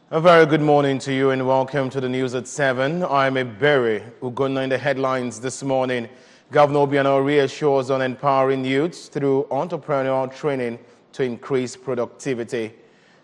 A very good morning to you and welcome to the news at 7. I'm Ebere Ugonna in the headlines this morning. Governor Obiano reassures on empowering youths through entrepreneurial training to increase productivity.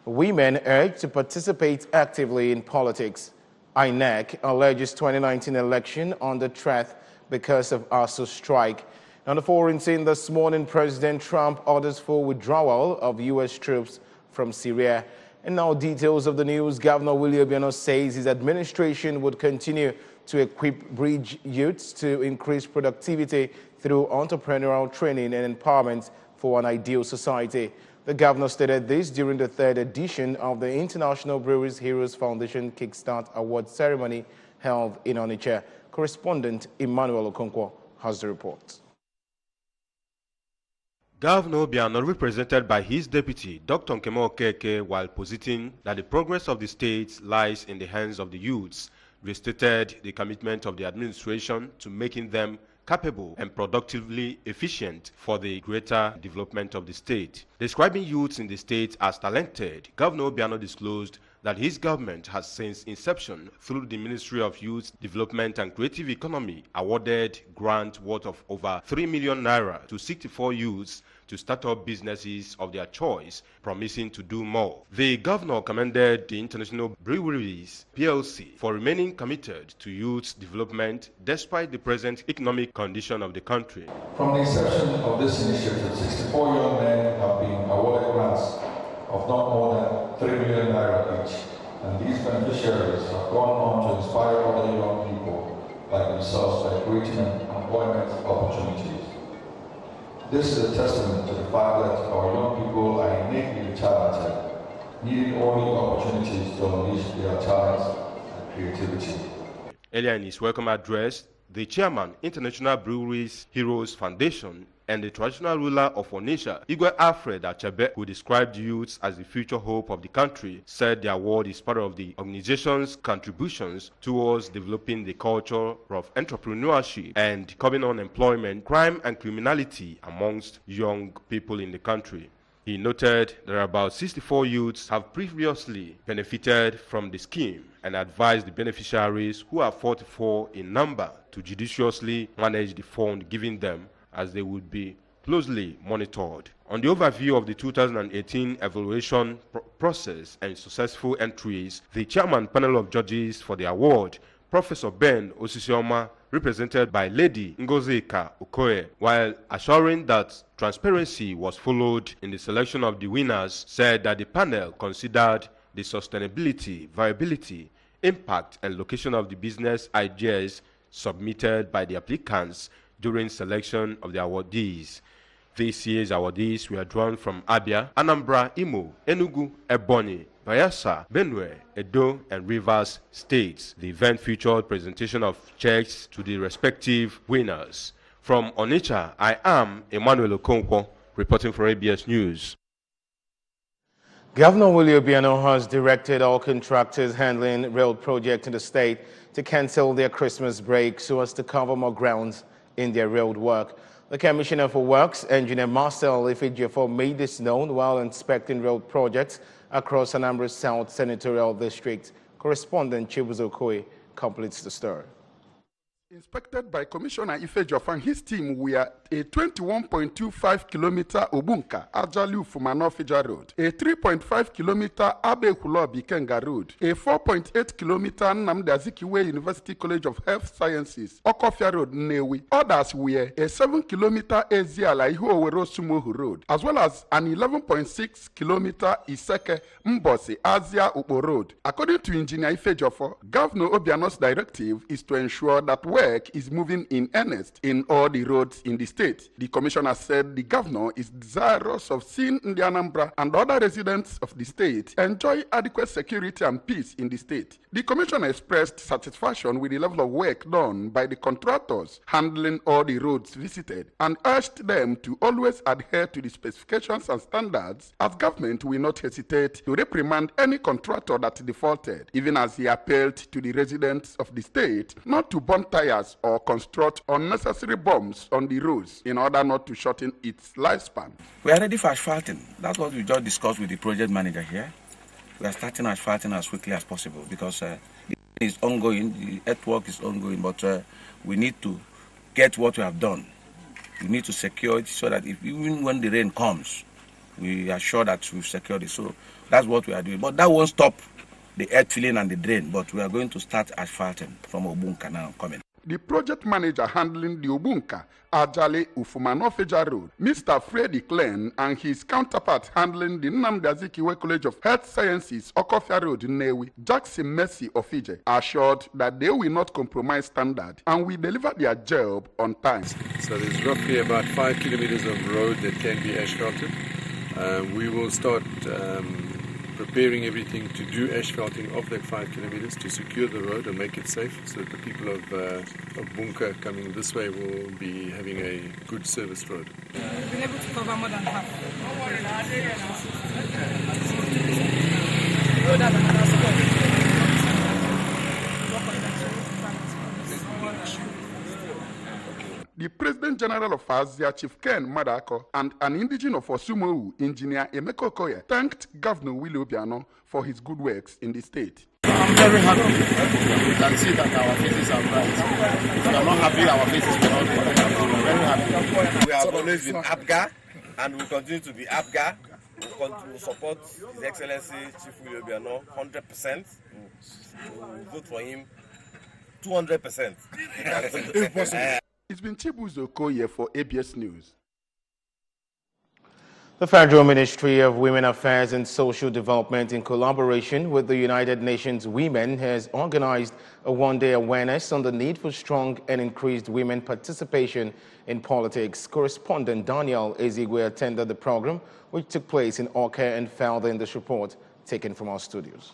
Women urged to participate actively in politics. INEC alleges 2019 election under threat because of ASU strike. On the foreign scene this morning, President Trump orders full withdrawal of U.S. troops from Syria. And now details of the news. Governor Willie Obiano says his administration would continue to equip bridge youths to increase productivity through entrepreneurial training and empowerment for an ideal society. The governor stated this during the third edition of the International Breweries Heroes Foundation Kickstart Award ceremony held in Onitsha. Correspondent Emmanuel Okonkwo has the report. Governor Obiano, represented by his deputy, Dr. Nkemo Okeke, while positing that the progress of the state lies in the hands of the youths, restated the commitment of the administration to making them capable and productively efficient for the greater development of the state. Describing youths in the state as talented, Governor Obiano disclosed that his government has since inception through the Ministry of Youth Development and Creative Economy awarded grant worth of over 3 million naira to 64 youths to start up businesses of their choice, promising to do more. The governor commended the International Breweries PLC for remaining committed to youth development despite the present economic condition of the country. From the inception of this initiative, 64 young men have been awarded grants of not more than 3 million naira each, and these beneficiaries have gone on to inspire other young people like themselves by creating employment opportunities. This is a testament to the fact that our young people are innately talented, needing only opportunities to unleash their talents and creativity. Earlier in his welcome address, the chairman, International Breweries Heroes Foundation, and the traditional ruler of Onitsha, Igwe Alfred Achebe, who described youths as the future hope of the country, said the award is part of the organization's contributions towards developing the culture of entrepreneurship and curbing unemployment, crime and criminality amongst young people in the country. He noted that about 64 youths have previously benefited from the scheme and advised the beneficiaries, who are 44 in number, to judiciously manage the fund given them, as they would be closely monitored. On the overview of the 2018 evaluation process and successful entries, the chairman panel of judges for the award, Professor Ben Osisioma, represented by Lady Ngozika Okoye, while assuring that transparency was followed in the selection of the winners, said that the panel considered the sustainability, viability, impact, and location of the business ideas submitted by the applicants during selection of the awardees. This year's awardees were drawn from Abia, Anambra, Imo, Enugu, Ebonyi, Bayelsa, Benue, Edo, and Rivers states. The event featured presentation of checks to the respective winners. From Onitsha, I am Emmanuel Okonkwo, reporting for ABS News. Governor Willie Obiano has directed all contractors handling rail projects in the state to cancel their Christmas break so as to cover more grounds in their road work. The Commissioner for Works, Engineer Marcel Ifejiofor, made this known while inspecting road projects across Anambra South Senatorial District. Correspondent Chibuzo Okoye completes the story. Inspected by Commissioner Ifejiofor and his team, we are a 21.25 kilometer Obunka Ajalu Fumanofija Road, a 3.5 kilometer Abe Hulobi Kenga Road, a 4.8 kilometer Nnamdi Azikiwe University College of Health Sciences, Okofia Road, Nnewi. Others were a 7 kilometer Eziala Ihuowero Sumohu Road, as well as an 11.6 kilometer Iseke Mbosi Azia Upo Road. According to Engineer Ifejiofor, Governor Obiano's directive is to ensure that work is moving in earnest in all the roads in the state. The commissioner said the governor is desirous of seeing the Anambra and other residents of the state enjoy adequate security and peace in the state. The commissioner expressed satisfaction with the level of work done by the contractors handling all the roads visited and urged them to always adhere to the specifications and standards, as government will not hesitate to reprimand any contractor that defaulted, even as he appealed to the residents of the state not to burn tires or construct unnecessary bombs on the roads in order not to shorten its lifespan. We are ready for asphalting. That's what we just discussed with the project manager here. we are starting asphalting as quickly as possible because it is ongoing, the earthwork is ongoing, but we need to get what we have done. We need to secure it so that even when the rain comes, we are sure that we've secured it. So that's what we are doing. But that won't stop the earth filling and the drain, but we are going to start asphalting from Obunka now coming. The project manager handling the Obunka, Ajale Ufumanofeja Road, Mr. Freddy Klein, and his counterpart handling the Nnamdi Azikiwe College of Health Sciences, Okofia Road, Nnewi, Jackson Mercy of Ije, assured that they will not compromise standard and will deliver their job on time. So there's roughly about 5 kilometers of road that can be asphalted. We will start preparing everything to do asphalting of that 5 kilometers to secure the road and make it safe so that the people of Bunka coming this way will be having a good service road. We've been able to cover more than half. The President General of Azia, Chief Ken Madako, and an indigene of Osumowu, Engineer Emeka Okoye, thanked Governor Willie Obiano for his good works in the state. I'm very happy. You can see that our faces are bright. If we are not happy, our faces cannot be bright. I'm very happy. We have always been APGA, and we continue to be APGA. We continue to support His Excellency Chief Willie Obiano 100%. We vote for him 200%. If possible. It's been Chibuzo Okoye for ABS News. The Federal Ministry of Women Affairs and Social Development, in collaboration with the United Nations Women, has organized a one-day awareness on the need for strong and increased women participation in politics. Correspondent Daniel Ezigwe attended the program, which took place in Oka, and further in this report taken from our studios.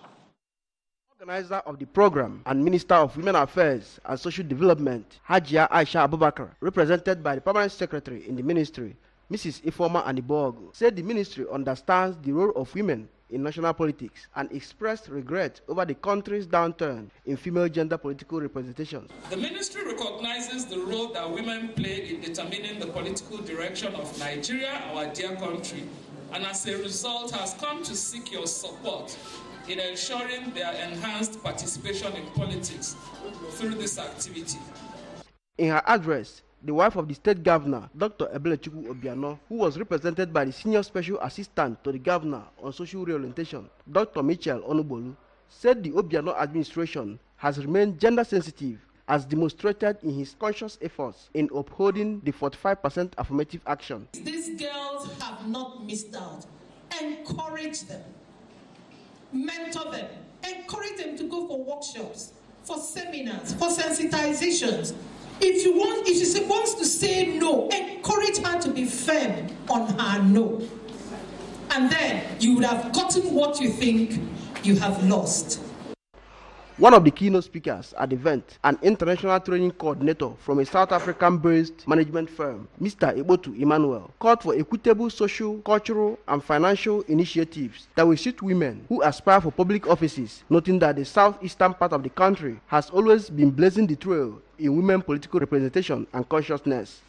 Organizer of the program and Minister of Women Affairs and Social Development, Hajia Aisha Abubakar, represented by the Permanent Secretary in the Ministry, Mrs. Ifoma Anibogu, said the ministry understands the role of women in national politics and expressed regret over the country's downturn in female gender political representation. The ministry recognizes the role that women play in determining the political direction of Nigeria, our dear country, and as a result has come to seek your support in ensuring their enhanced participation in politics through this activity. In her address, the wife of the state governor, Dr. Ebelechukwu Obiano, who was represented by the senior special assistant to the governor on social reorientation, Dr. Michel Onubolu, said the Obiano administration has remained gender sensitive, as demonstrated in his conscious efforts in upholding the 45% affirmative action. These girls have not missed out. Encourage them. Mentor them, encourage them to go for workshops, for seminars, for sensitizations. If she wants to say no, encourage her to be firm on her no. And then you would have gotten what you think you have lost. One of the keynote speakers at the event, an international training coordinator from a South African-based management firm, Mr. Ebotu Emmanuel, called for equitable social, cultural, and financial initiatives that will suit women who aspire for public offices, noting that the southeastern part of the country has always been blazing the trail in women political representation and consciousness.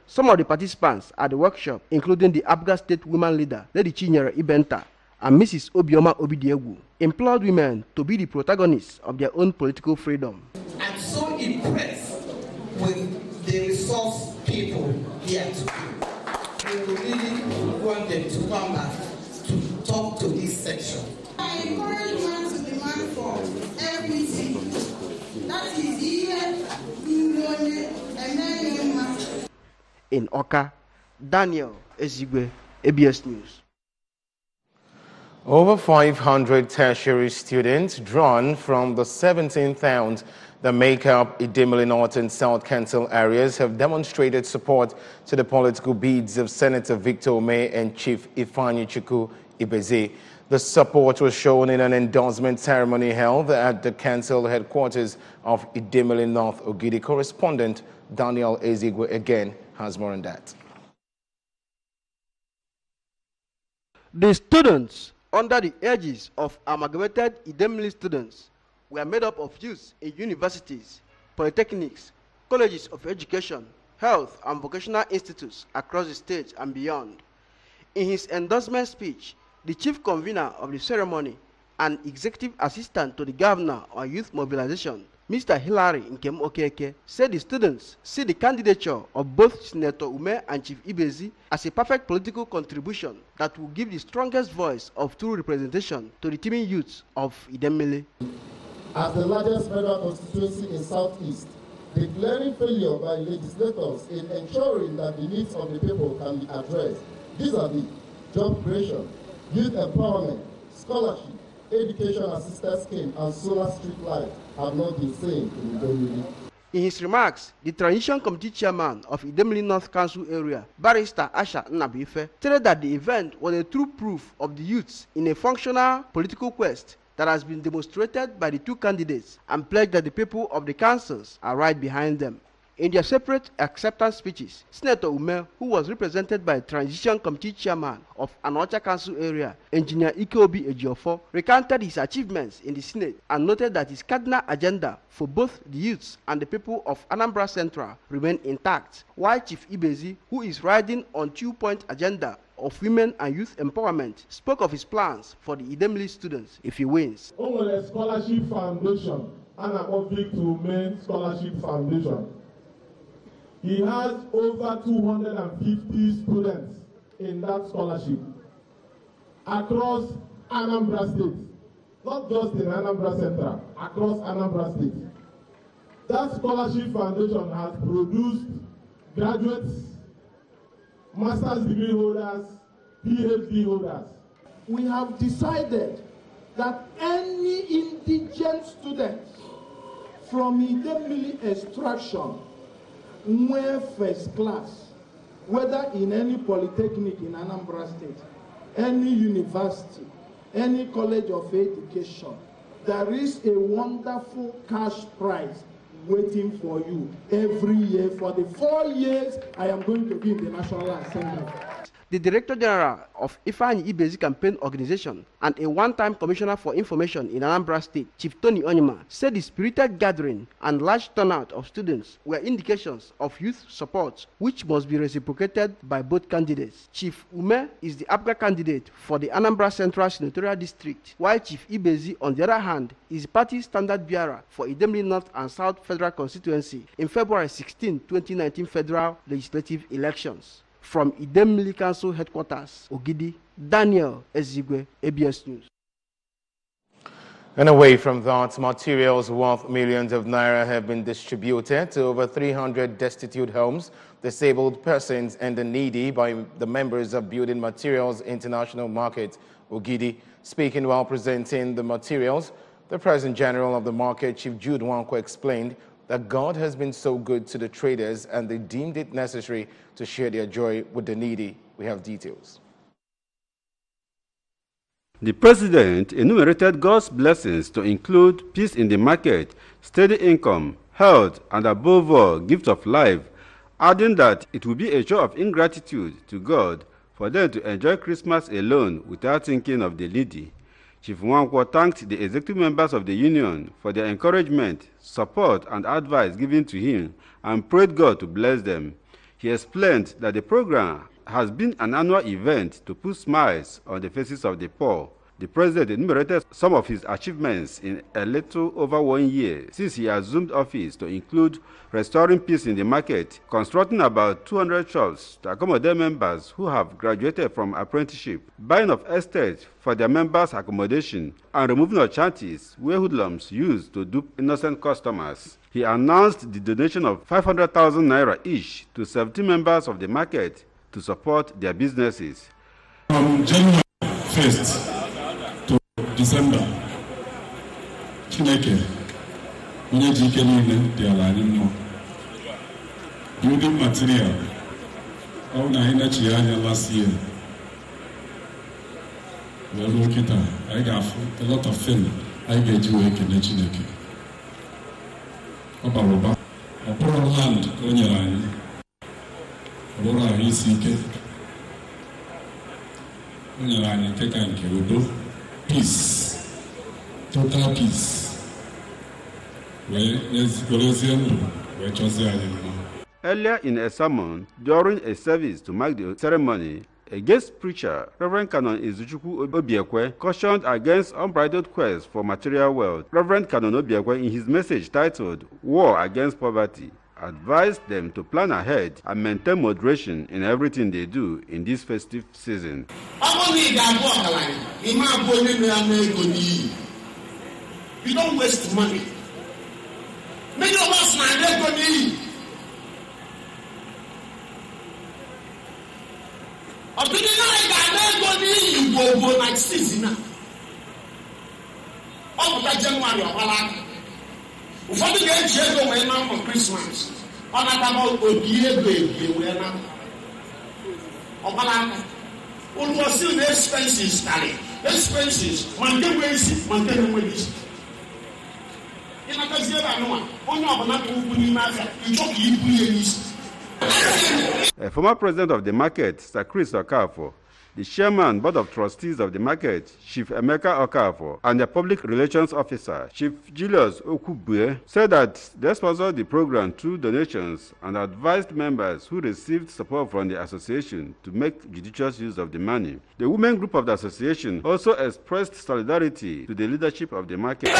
Some of the participants at the workshop, including the Abga State woman leader, Lady Chinyere Ibenta, and Mrs. Obioma Obidiegu, implored women to be the protagonists of their own political freedom. I'm so impressed with the resource people here today. We really want them to come back to talk to this section. I encourage women to demand for everything. That is here, and then in Oka, Daniel Ezigwe, ABS News. Over 500 tertiary students drawn from the 17 towns that make up Idemili North and South Council areas have demonstrated support to the political bids of Senator Victor Omeh and Chief Ifeanyi Chukwu Ibeze. The support was shown in an endorsement ceremony held at the council headquarters of Idemili North. Ogidi correspondent Daniel Ezigwe again has more on that. The students, under the aegis of amalgamated Idemili students, were made up of youths in universities, polytechnics, colleges of education, health and vocational institutes across the state and beyond. In his endorsement speech, the chief convener of the ceremony, and executive assistant to the governor on youth mobilization, Mr. Hilary Nkem Okeke, said the students see the candidature of both Senator Ume and Chief Ibezi as a perfect political contribution that will give the strongest voice of true representation to the teeming youths of Idemili. As the largest federal constituency in Southeast, the glaring failure by legislators in ensuring that the needs of the people can be addressed vis-a-vis job creation, youth empowerment, scholarship, education assistance scheme, and solar street light have not been seen in Idemili. In his remarks, the Transition Committee Chairman of Idemili North Council Area, Barrister Asha Nnabuife, stated that the event was a true proof of the youths in a functional political quest that has been demonstrated by the two candidates and pledged that the people of the councils are right behind them. In their separate acceptance speeches, Senator Ume, who was represented by Transition Committee Chairman of Anocha Council Area, Engineer Ikeobi Ejiofo, recounted his achievements in the Senate and noted that his cardinal agenda for both the youths and the people of Anambra Central remain intact, while Chief Ibezi, who is riding on two-point agenda of women and youth empowerment, spoke of his plans for the Idemili students if he wins. On a scholarship foundation, Anambra to Main Scholarship Foundation. He has over 250 students in that scholarship across Anambra State, not just in Anambra Central, across Anambra State. That scholarship foundation has produced graduates, master's degree holders, PhD holders. We have decided that any indigent student from Idemili extraction, first class, whether in any polytechnic in Anambra State, any university, any college of education, there is a wonderful cash prize waiting for you every year for the 4 years I am going to be in the National Assembly. The Director General of Ifeanyi Ibezi Campaign Organization and a one-time Commissioner for Information in Anambra State, Chief Tony Onyema, said the spirited gathering and large turnout of students were indications of youth support, which must be reciprocated by both candidates. Chief Ume is the APGA candidate for the Anambra Central Senatorial District, while Chief Ibezi, on the other hand, is the party standard bearer for Idemili North and South Federal Constituency in February 16, 2019 federal legislative elections. From Idemili Council Headquarters, Ogidi, Daniel Ezigwe, ABS News. And away from that, materials worth millions of naira have been distributed to over 300 destitute homes, disabled persons, and the needy by the members of Building Materials International Market, Ogidi. Speaking while presenting the materials, the President General of the market, Chief Jude Nwankwo, explained that God has been so good to the traders and they deemed it necessary to share their joy with the needy. We have details. The President enumerated God's blessings to include peace in the market, steady income, health, and above all, gift of life, adding that it would be a show of ingratitude to God for them to enjoy Christmas alone without thinking of the needy. Chief Nwankwo thanked the executive members of the union for their encouragement, support, and advice given to him and prayed God to bless them. He explained that the program has been an annual event to put smiles on the faces of the poor. The President enumerated some of his achievements in a little over 1 year since he assumed office, to include restoring peace in the market, constructing about 200 shops to accommodate members who have graduated from apprenticeship, buying of estates for their members' accommodation, and removing of shanties where hoodlums used to dupe innocent customers. He announced the donation of 500,000 naira each to 17 members of the market to support their businesses. From January 1st to December, Chineke, building material, last year. I got a lot of film. I get you a Chineke. Oba, a poor land, Onyarani, Aurora, Isike, Onyarani, Kekanke, Udo, peace, total peace. Earlier in a sermon, during a service to mark the ceremony, A guest preacher, Reverend Canon Izuchukwu Obiekwe, cautioned against unbridled quest for material wealth. Reverend Canon Obiekwe, in his message titled War Against Poverty, advised them to plan ahead and maintain moderation in everything they do in this festive season. We don't waste money. Many of us are never need. Like season. Up to January or for the year going on for Christmas. On about a year baby, we are not. All was still the expenses, Tally. Expenses, Monday ways, Monday ways. In a a former president of the market, Sir Chris Okafor, the chairman, board of trustees of the market, Chief Emeka Okafor, and the public relations officer, Chief Julius Okubue, said that they sponsored the program through donations and advised members who received support from the association to make judicious use of the money. The women group of the association also expressed solidarity to the leadership of the market.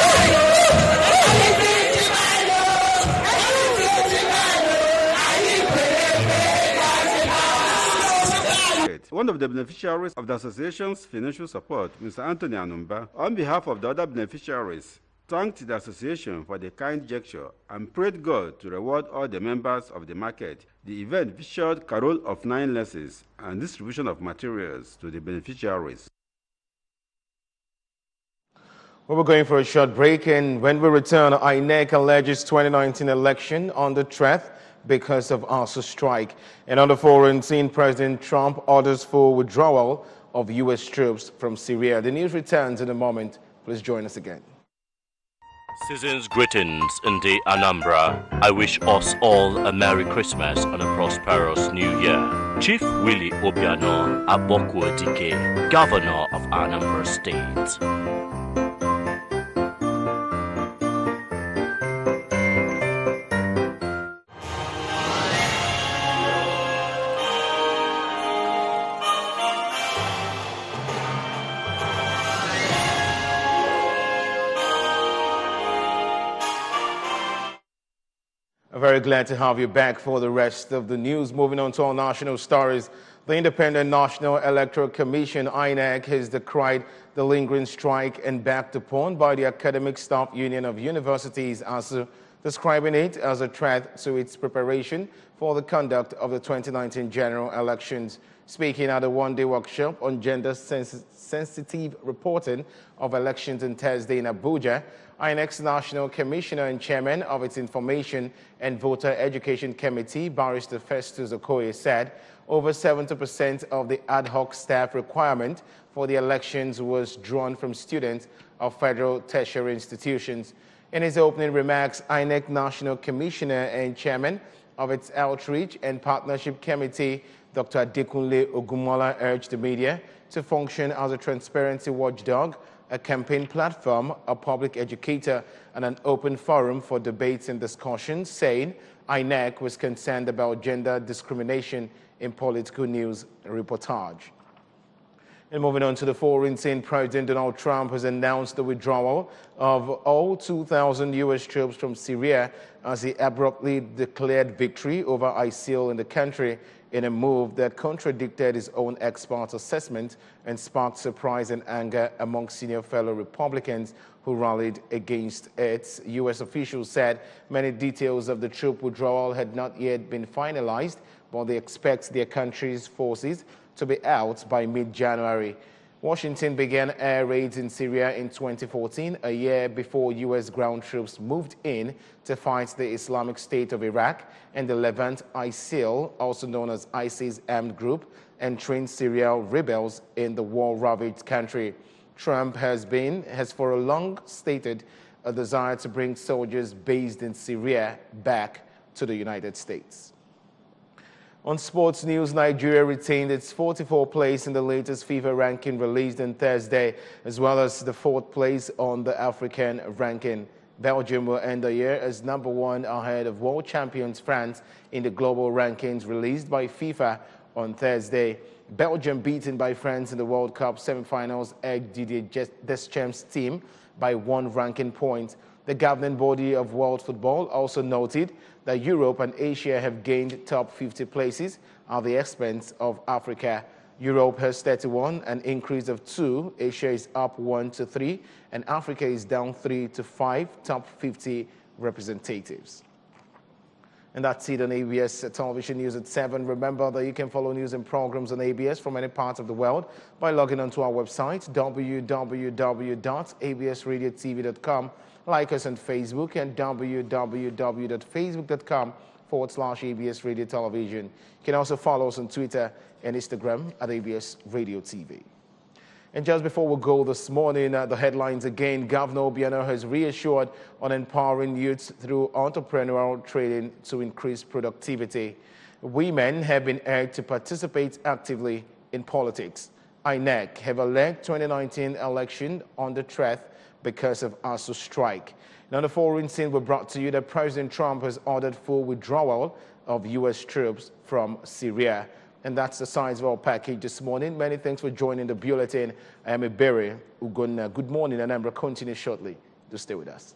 One of the beneficiaries of the association's financial support, Mr. Anthony Anambra, on behalf of the other beneficiaries, thanked the association for the kind gesture and prayed God to reward all the members of the market. The event featured carol of 9 lessons and distribution of materials to the beneficiaries. Well, we're going for a short break, and when we return, INEC alleges 2019 election under threat because of ASU strike. And on the foreign scene, President Trump orders for withdrawal of U.S. troops from Syria. The news returns in a moment. Please join us again. Season's greetings in the Anambra. I wish us all a Merry Christmas and a prosperous New Year. Chief Willie Obiano Abokwodike, Governor of Anambra State. Very glad to have you back for the rest of the news. Moving on to our national stories. The Independent National Electoral Commission, INEC, has decried the lingering strike embarked upon by the Academic Staff Union of Universities, ASU, describing it as a threat to its preparation for the conduct of the 2019 general elections. Speaking at a one-day workshop on gender-sensitive reporting of elections on Thursday in Abuja, INEC's National Commissioner and Chairman of its Information and Voter Education Committee, Barrister Festus Okoye, said over 70% of the ad hoc staff requirement for the elections was drawn from students of federal tertiary institutions. In his opening remarks, INEC National Commissioner and Chairman of its Outreach and Partnership Committee, Dr. Adekunle Ogumola, urged the media to function as a transparency watchdog, a campaign platform, a public educator, and an open forum for debates and discussions, saying INEC was concerned about gender discrimination in political news reportage. And moving on to the foreign scene, President Donald Trump has announced the withdrawal of all 2,000 U.S. troops from Syria as he abruptly declared victory over ISIL in the country, in a move that contradicted his own expert assessment and sparked surprise and anger among senior fellow Republicans who rallied against it. U.S. officials said many details of the troop withdrawal had not yet been finalized, but they expect their country's forces to be out by mid-January. Washington began air raids in Syria in 2014, a year before U.S. ground troops moved in to fight the Islamic State of Iraq and the Levant ISIL, also known as ISIS armed group, and trained Syrian rebels in the war-ravaged country. Trump has for a long stated a desire to bring soldiers based in Syria back to the United States. On sports news, Nigeria retained its 44th place in the latest FIFA ranking released on Thursday, as well as the 4th place on the African ranking. Belgium will end the year as number 1 ahead of world champions France in the global rankings released by FIFA on Thursday. Belgium, beaten by France in the World Cup semi-finals, egged Didier Deschamps' team by 1 ranking point. The governing body of world football also noted that Europe and Asia have gained top 50 places at the expense of Africa. Europe has 31, an increase of 2. Asia is up 1 to 3, and Africa is down 3 to 5 top 50 representatives. And that's it on ABS Television News at 7. Remember that you can follow news and programs on ABS from any part of the world by logging onto our website, www.absradiotv.com. Like us on Facebook and www.facebook.com/ABS Radio Television. You can also follow us on Twitter and Instagram at ABS Radio TV. And just before we go this morning, the headlines again. Governor Obiano has reassured on empowering youths through entrepreneurial training to increase productivity. Women have been urged to participate actively in politics. INEC have elected 2019 election on the threat because of ASU strike. Now, the foreign scene were brought to you that President Trump has ordered full withdrawal of U.S. troops from Syria. And that's the size of our package this morning. Many thanks for joining the bulletin. I am Ebere Ugonna. Good morning, Anambra. Continue shortly. Do stay with us.